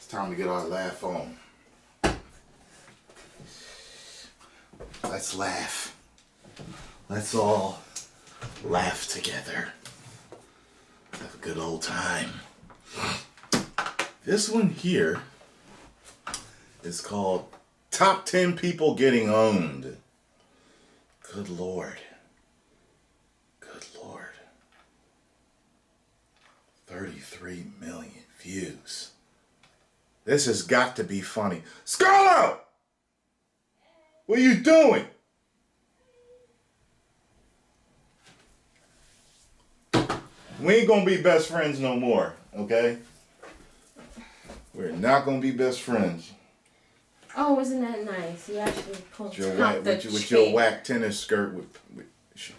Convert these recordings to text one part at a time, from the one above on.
Time to get our laugh on. Let's laugh. Let's all laugh together. Have a good old time. This one here is called Top 10 People Getting Owned. Good Lord. Good Lord. 33 million views. This has got to be funny. Scarlo! What are you doing? We ain't gonna be best friends no more, okay? We're not gonna be best friends. Oh, wasn't that nice? You actually pulled With your out whack, the with your whack tennis skirt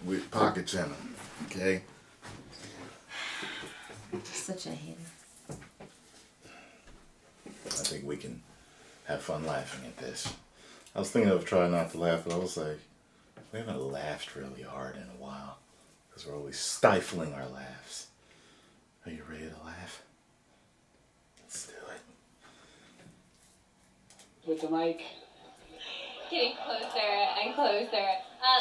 with pockets in them, okay? Such a hater. I think we can have fun laughing at this. I was thinking of trying not to laugh, but I was like, we haven't laughed really hard in a while because we're always stifling our laughs. Are you ready to laugh? Let's do it. With the mic. Getting closer and closer.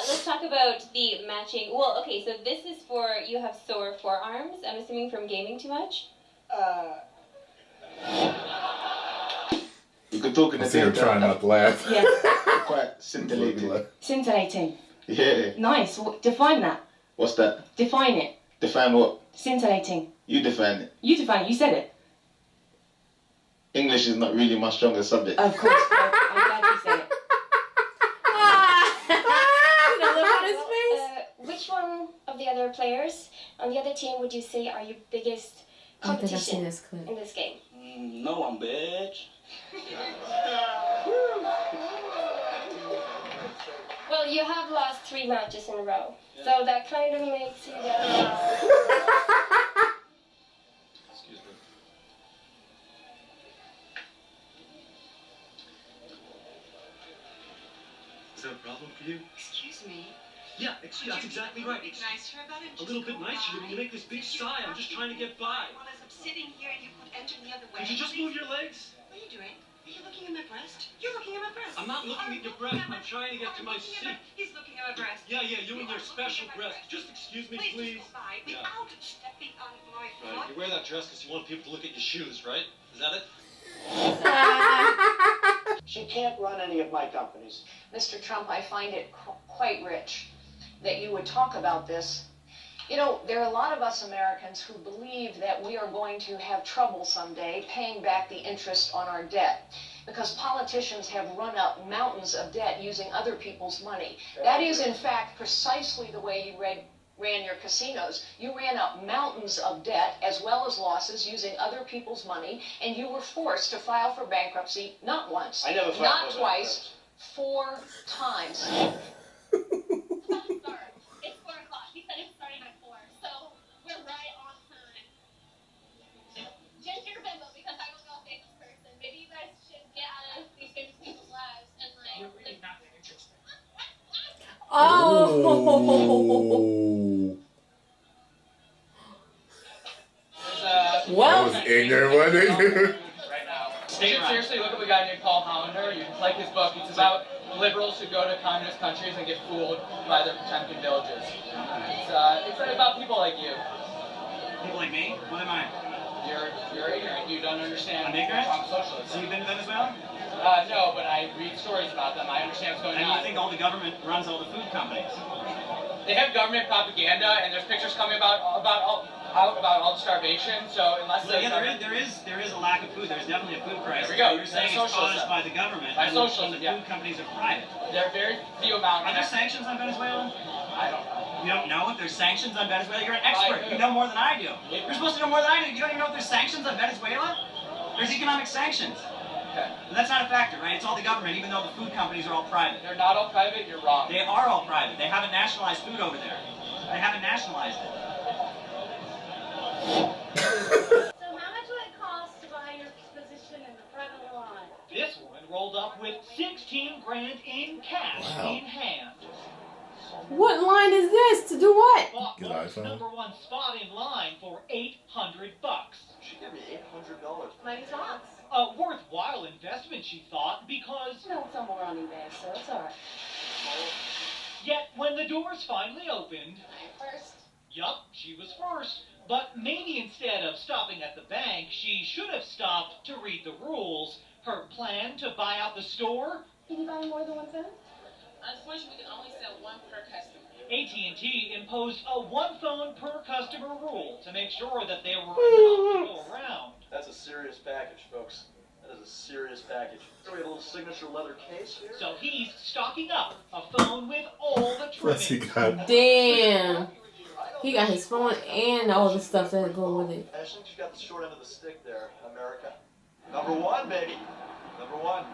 Let's talk about the matching. Well, okay, so this is for you have sore forearms. I'm assuming from gaming too much. You could talk in I the see her trying not to laugh. Yeah. Quite scintillating. Scintillating. Yeah. Nice. Define that. What's that? Define it. Define what? Scintillating. You define it. You define it. You said it. English is not really my strongest subject. Of course. I'm glad you said it. Which one of the other players on the other team would you say are your biggest competition in this game? No one, bitch. Well, you have lost 3 matches in a row, so that kind of makes you Excuse me. Is that a problem for you? Excuse me. Yeah, that's exactly right. Be nicer about it. A little bit nicer. You make this big sigh. I'm just trying to get by. Well, as I'm sitting here and you could enter the other way. Could you just move your legs? What are you doing? Are you looking at my breast? You're looking at my breast. I'm not looking at your breast. I'm trying to get to my seat. He's looking at my breast. Yeah, you and your special breast. Just excuse me, please. Just go by without stepping on my foot. Right, you wear that dress because you want people to look at your shoes, right? Is that it? She can't run any of my companies. Mr. Trump, I find it quite rich that you would talk about this. You know, there are a lot of us Americans who believe that we are going to have trouble someday paying back the interest on our debt because politicians have run up mountains of debt using other people's money. That is, in fact, precisely the way you ran your casinos. You ran up mountains of debt as well as losses using other people's money, and you were forced to file for bankruptcy not once, I never filed not for twice, 4 times. It's 4 o'clock. He said it's starting at 4, so we're right on time. Just your bimbo, because I'm a real famous person. Maybe you guys should get out of these famous people's lives and You're really not that interested. Oh. That was ignorant, wasn't it? Right now. You should seriously look at a guy named Paul Hollander. You like his book. It's about liberals who go to communist countries and get fooled by their Potemkin villages. It's about people like you. People like me? What am I? You're ignorant. You don't understand. I'm ignorant? Socialism. So you've been to Venezuela? No, but I read stories about them. I understand what's going And on. you think all the government runs all the food companies? They have government propaganda, and there's pictures coming about all the starvation. So unless there is a lack of food. There's definitely a food crisis. There we go. You're saying it's caused by the government. By and socialism, the yeah. food companies are private. There are very few amount. Are there sanctions on Venezuela? I don't know. You don't know if there's sanctions on Venezuela? You're an expert. You know more than I do. You're supposed to know more than I do. You don't even know if there's sanctions on Venezuela? There's economic sanctions. Okay. But that's not a factor, right? It's all the government, even though the food companies are all private. They're not all private. You're wrong. They are all private. They haven't nationalized food over there. They haven't nationalized it. So how much would it cost to buy your position in the front of the line? This woman rolled up with 16 grand in cash in hand. What line is this? To do what? Bought Good Mark's iPhone. #1 spot in line for $800. She give me $800. Money talks. A worthwhile investment, she thought, because... No, it's somewhere on eBay, so it's alright. Yet, when the doors finally opened... First. Yup, she was first. But maybe instead of stopping at the bank, she should have stopped to read the rules. Her plan to buy out the store? Can you buy more than one phone? Unfortunately, we can only sell one per customer. AT&T imposed a one phone per customer rule to make sure that there were enough to go around. That's a serious package, folks. That is a serious package. So we have a little signature leather case here. So he's stocking up a phone with all the Plus he trimmings. got Damn. He got his phone and all the stuff that go with it. I think you got the short end of the stick there, America. Number one, baby. Number one.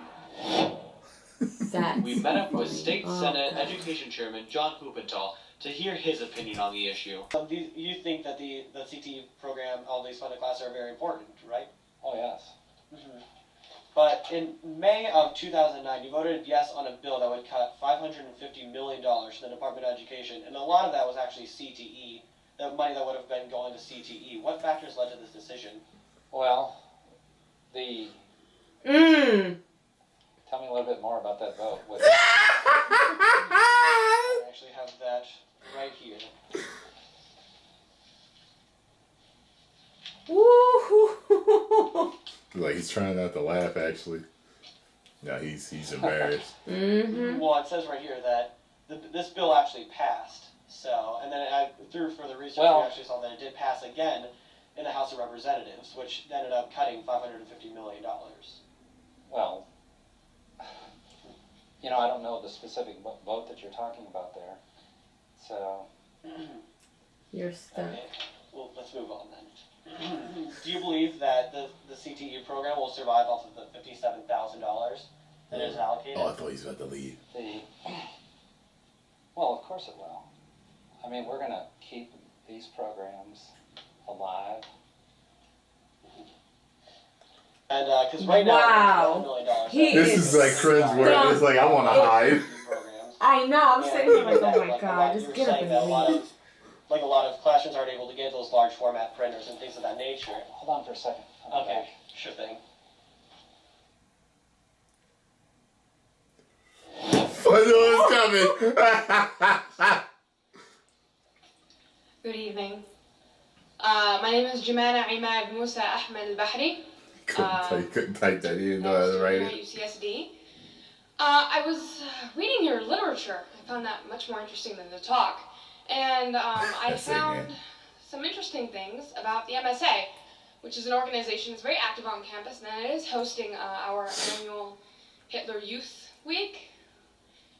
That's We met up with funny. State Oh, Senate God. Education Chairman John Hoopenthal to hear his opinion on the issue. Do you think that the CTE program, all these funded classes are very important, right? Oh, yes. But in May of 2009, you voted yes on a bill that would cut $550 million to the Department of Education, and a lot of that was actually CTE, the money that would have been going to CTE. What factors led to this decision? Well, the... Tell me a little bit more about that vote. I actually have that right here. Woo-hoo. like he's trying not to laugh. Actually, no, he's embarrassed. Well, it says right here that this bill actually passed. So, and then I through further research, we actually saw that it did pass again in the House of Representatives, which ended up cutting $550 million. Well, you know, I don't know the specific vote that you're talking about there. So... You're stuck. Okay. Well, let's move on then. Do you believe that the CTE program will survive off of the $57,000 that is allocated? Oh, I thought he was about to leave. Well, of course it will. I mean, we're going to keep these programs alive. And because right now, Wow. $1 million. This is like cringe-worthy. It's like I want to hide. I know. I'm sitting here like, oh my god, You just were get up saying and that leave. a lot of classrooms aren't able to get those large format printers and things of that nature. Hold on for a second. Okay, sure thing. I knew it was coming. Good evening. My name is Jumana Imad Musa Ahmed Al-Bahri. Couldn't type that. You didn't know how to write At it. UCSD. I was reading your literature. I found that much more interesting than the talk. And I That's it, found man. some interesting things about the MSA, which is an organization that's very active on campus, and it is hosting our annual Hitler Youth Week.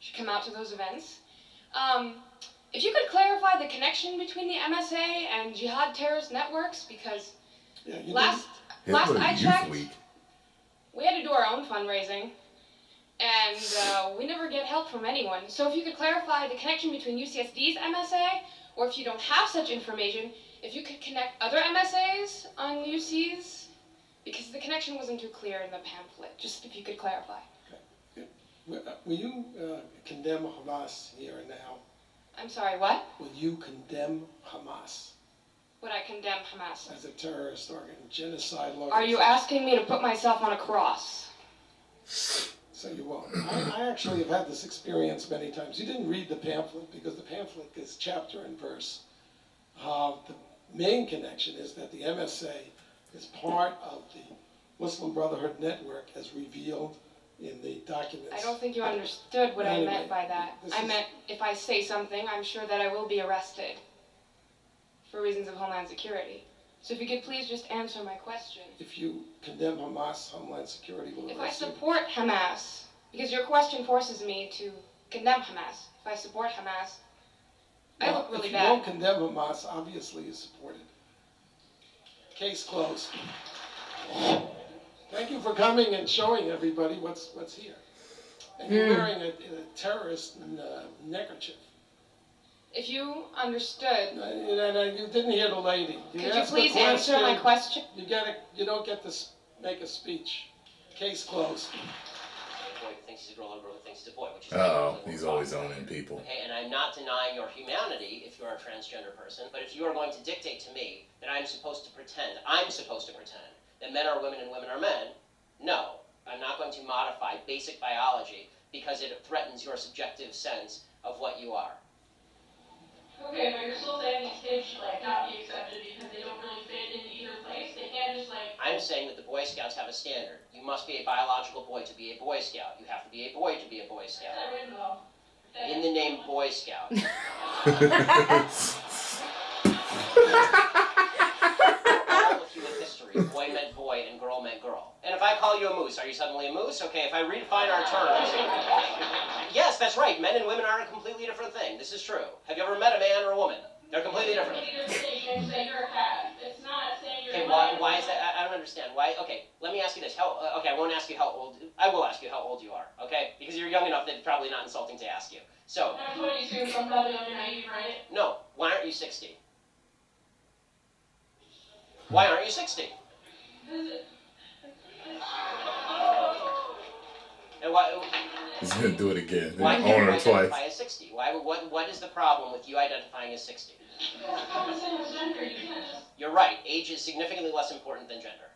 You should come out to those events. If you could clarify the connection between the MSA and jihad terrorist networks, because last I checked, we had to do our own fundraising, and we never get help from anyone. So if you could clarify the connection between UCSD's MSA, or if you don't have such information, if you could connect other MSAs on UC's, because the connection wasn't too clear in the pamphlet. Just if you could clarify. Will you condemn Hamas here and now? I'm sorry, what? Will you condemn Hamas Would I condemn Hamas? as a terrorist genocide organization? Are you asking me to put myself on a cross? So you won't. I actually have had this experience many times. You didn't read the pamphlet because the pamphlet is chapter and verse. The main connection is that the MSA is part of the Muslim Brotherhood Network as revealed in the documents. I don't think you understood what I Anyway, meant by that. I meant if I say something, I'm sure that I will be arrested for reasons of Homeland Security. So if you could please just answer my question. If you condemn Hamas, Homeland Security will If I arrest you. support Hamas, because your question forces me to condemn Hamas. If I support Hamas, I look really If you bad. won't condemn Hamas, obviously you support it. Case closed. Thank you for coming and showing everybody what's here. And you're wearing a terrorist neckerchief. If you understood, You didn't hear the lady. could you asked a please answer my question? You don't get to make a speech. Case closed. a boy who thinks he's a girl and a girl who thinks he's a boy, which is He's always owning people. Okay, and I'm not denying your humanity if you're a transgender person, but if you are going to dictate to me that I'm supposed to pretend that men are women and women are men, no, I'm not going to modify basic biology because it threatens your subjective sense of what you are. Okay, but you're still saying these kids should like not be accepted because they don't really fit in either place. They can't just like. I'm saying that the Boy Scouts have a standard. You must be a biological boy to be a Boy Scout. You have to be a boy to be a Boy Scout. In the name Boy Scout. All of human history, boy meant boy and girl meant girl. And if I call you a moose, are you suddenly a moose? Okay, if I redefine our terms. Yes, that's right. Men and women are a completely different thing. This is true. Have you ever met a man or a woman? They're completely different. It's not saying you're Okay, why is that? I don't understand. Why? Okay, let me ask you this. Okay, I won't ask you how old. I will ask you how old you are. Okay, because you're young enough that it's probably not insulting to ask you. So. I'm 22, so I'm probably under 90, right? No. Why aren't you 60? Why aren't you 60? And why? He's gonna do it again. Why Own can't you her twice. identify as 60? What is the problem with you identifying as 60? You're right. Age is significantly less important than gender.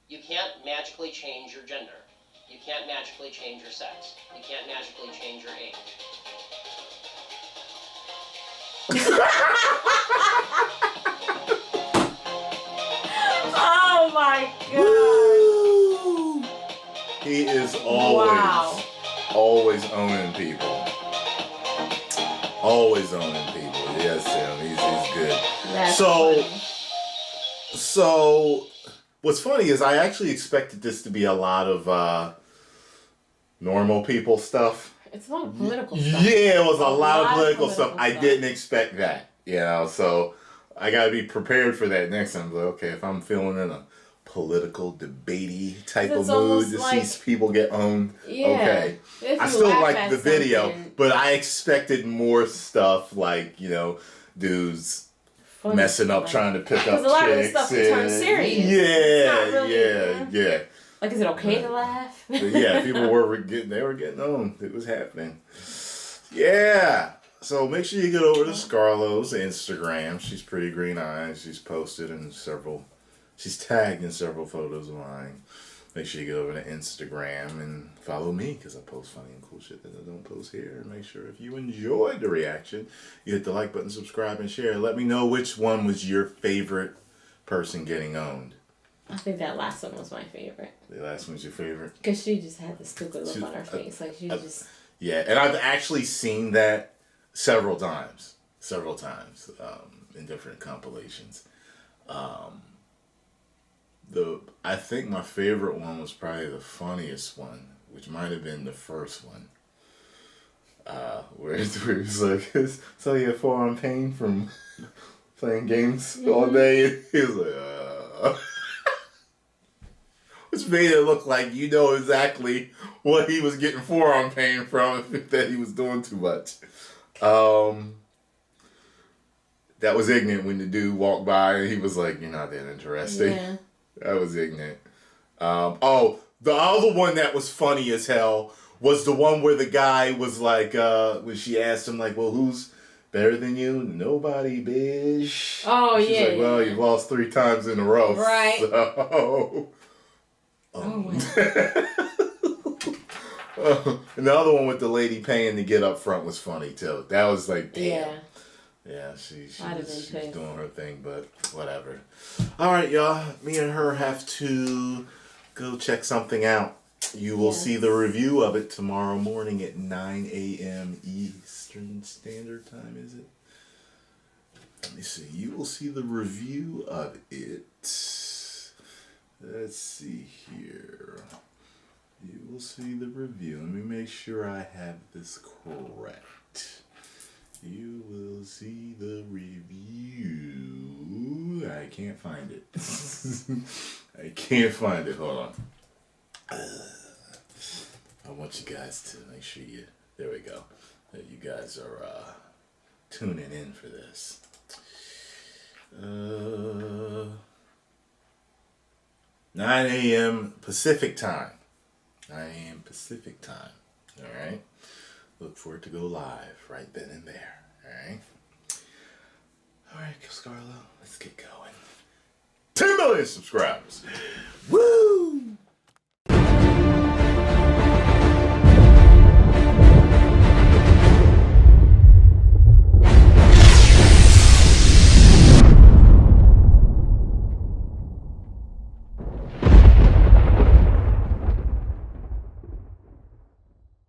You can't magically change your gender. You can't magically change your sex. You can't magically change your age. Oh my god. He is always owning people. Always owning people. Yes, Sam. He's good. That's so, funny. so what's funny is I actually expected this to be a lot of normal people stuff. It's a lot of political stuff. Yeah, it was a lot of political stuff. I didn't expect that, so I got to be prepared for that next time. Like, okay, if I'm feeling in a political, debatey type of mood to see people get owned, okay. I still like the video, but I expected more stuff like, dudes messing up trying to pick up chicks. Because a lot of this stuff turns serious. Yeah. Like, is it okay to laugh? Yeah, people were getting owned. It was happening. Yeah. So make sure you get over to Scarlo's Instagram. She's pretty green eyes. She's posted in she's tagged in several photos of mine. Make sure you get over to Instagram and follow me because I post funny and cool shit that I don't post here. And make sure if you enjoyed the reaction, you hit the like button, subscribe, and share. Let me know which one was your favorite person getting owned. I think that last one was my favorite. The last one's your favorite? Because she just had the stupid look on her face. Like, she just... Yeah, and I've actually seen that several times in different compilations. I think my favorite one was probably the funniest one, which might have been the first one. Where it was like, so you have forearm pain from playing games all day? He was like, which made it look like exactly what he was getting forearm pain from, that he was doing too much. That was ignorant when the dude walked by and he was like, you're not that interesting. Yeah. That was ignorant. The other one that was funny as hell was the one where the guy was like, when she asked him, like, well, who's better than you? Nobody, bitch. Oh, She's like, well, you've lost 3 times in a row. Right. So... wow. And the other one with the lady paying to get up front was funny, too. That was like, damn. Yeah. Yeah, she's pissed. doing her thing, but whatever. All right, y'all. Me and her have to go check something out. You will see the review of it tomorrow morning at 9 a.m. Eastern Standard Time, is it? Let me see. You will see the review of it. Let's see here. You will see the review. Let me make sure I have this correct. You will see the review. I can't find it. I can't find it. Hold on. I want you guys to make sure there we go. That you guys are tuning in for this. 9 a.m. Pacific time. 9 a.m. Pacific time. Alright? Look for it to go live right then and there. Alright, Scarlo, let's get going. 10 million subscribers!